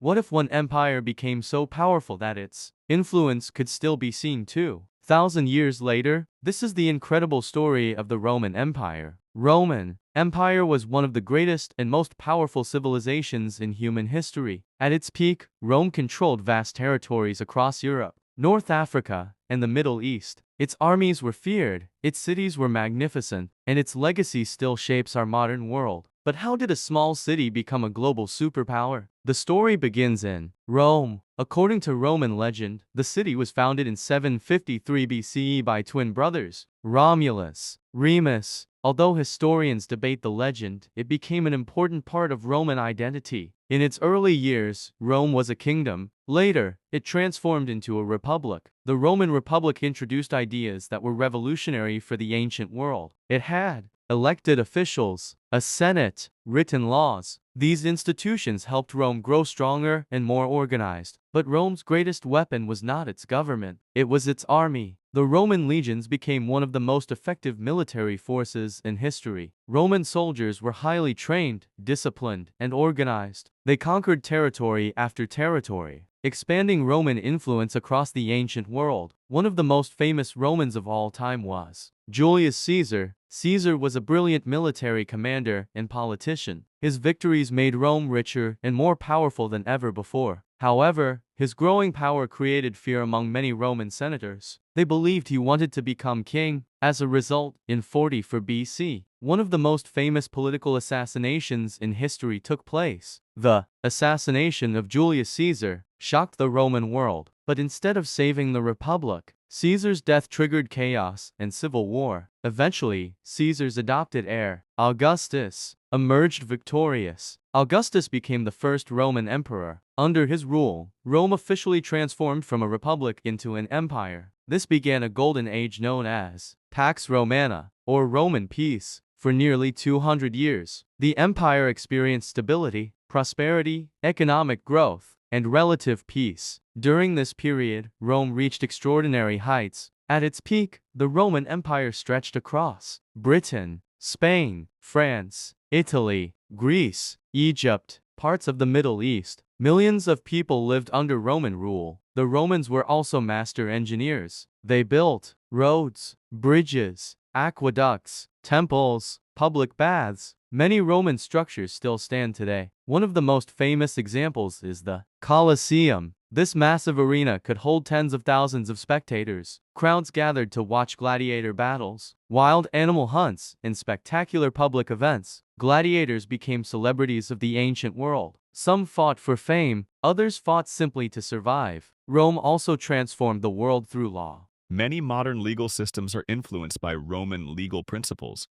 What if one empire became so powerful that its influence could still be seen 2,000 years later? This is the incredible story of the Roman Empire. Roman Empire was one of the greatest and most powerful civilizations in human history. At its peak, Rome controlled vast territories across Europe, North Africa, and the Middle East. Its armies were feared, its cities were magnificent, and its legacy still shapes our modern world. But how did a small city become a global superpower? The story begins in Rome. According to Roman legend, the city was founded in 753 BCE by twin brothers, Romulus, Remus. Although historians debate the legend, it became an important part of Roman identity. In its early years, Rome was a kingdom. Later, it transformed into a republic. The Roman Republic introduced ideas that were revolutionary for the ancient world. It had elected officials, a senate, written laws. These institutions helped Rome grow stronger and more organized. But Rome's greatest weapon was not its government, it was its army. The Roman legions became one of the most effective military forces in history. Roman soldiers were highly trained, disciplined, and organized. They conquered territory after territory, expanding Roman influence across the ancient world. One of the most famous Romans of all time was Julius Caesar. Caesar was a brilliant military commander and politician. His victories made Rome richer and more powerful than ever before. However, his growing power created fear among many Roman senators. They believed he wanted to become king. As a result, in 44 BC, one of the most famous political assassinations in history took place. The assassination of Julius Caesar shocked the Roman world. But instead of saving the republic, Caesar's death triggered chaos and civil war. Eventually, Caesar's adopted heir, Augustus, emerged victorious. Augustus became the first Roman emperor. Under his rule, Rome officially transformed from a republic into an empire. This began a golden age known as Pax Romana, or Roman peace. For nearly 200 years, the empire experienced stability, prosperity, economic growth, and relative peace. During this period, Rome reached extraordinary heights. At its peak, the Roman Empire stretched across Britain, Spain, France, Italy, Greece, Egypt, parts of the Middle East. Millions of people lived under Roman rule. The Romans were also master engineers. They built roads, bridges, aqueducts, temples, public baths. Many Roman structures still stand today. One of the most famous examples is the Colosseum. This massive arena could hold tens of thousands of spectators. Crowds gathered to watch gladiator battles, wild animal hunts, and spectacular public events. Gladiators became celebrities of the ancient world. Some fought for fame, others fought simply to survive. Rome also transformed the world through law. Many modern legal systems are influenced by Roman legal principles.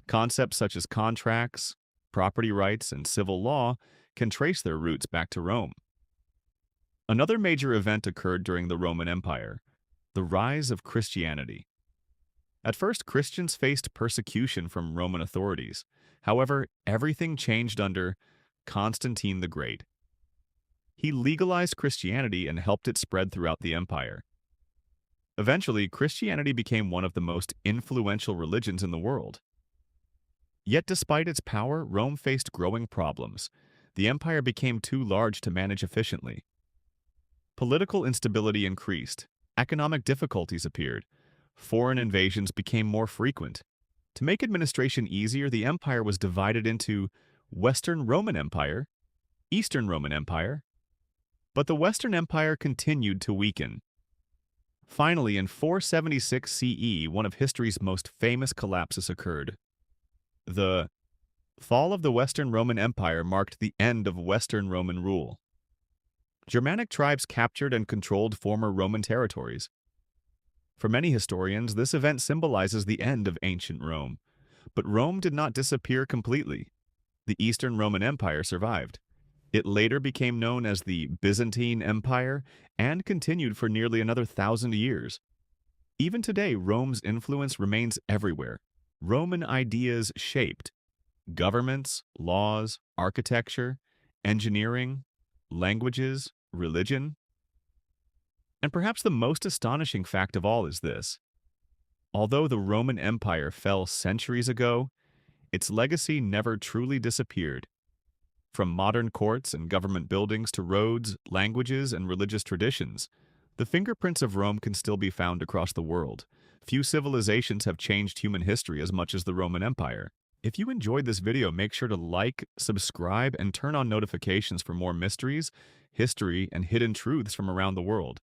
Concepts such as contracts, property rights, and civil law can trace their roots back to Rome. Another major event occurred during the Roman Empire, the rise of Christianity. At first, Christians faced persecution from Roman authorities. However, everything changed under Constantine the Great. He legalized Christianity and helped it spread throughout the empire. Eventually, Christianity became one of the most influential religions in the world. Yet despite its power, Rome faced growing problems. The empire became too large to manage efficiently. Political instability increased, economic difficulties appeared, foreign invasions became more frequent. To make administration easier, the empire was divided into Western Roman Empire, Eastern Roman Empire, but the Western Empire continued to weaken. Finally, in 476 CE, one of history's most famous collapses occurred. The fall of the Western Roman Empire marked the end of Western Roman rule. Germanic tribes captured and controlled former Roman territories. For many historians, this event symbolizes the end of ancient Rome. But Rome did not disappear completely. The Eastern Roman Empire survived. It later became known as the Byzantine Empire and continued for nearly another 1,000 years. Even today, Rome's influence remains everywhere. Roman ideas shaped governments, laws, architecture, engineering, languages, religion. And perhaps the most astonishing fact of all is this. Although the Roman Empire fell centuries ago, its legacy never truly disappeared. From modern courts and government buildings to roads, languages, and religious traditions, the fingerprints of Rome can still be found across the world. Few civilizations have changed human history as much as the Roman Empire. If you enjoyed this video, make sure to like, subscribe, and turn on notifications for more mysteries, history, and hidden truths from around the world.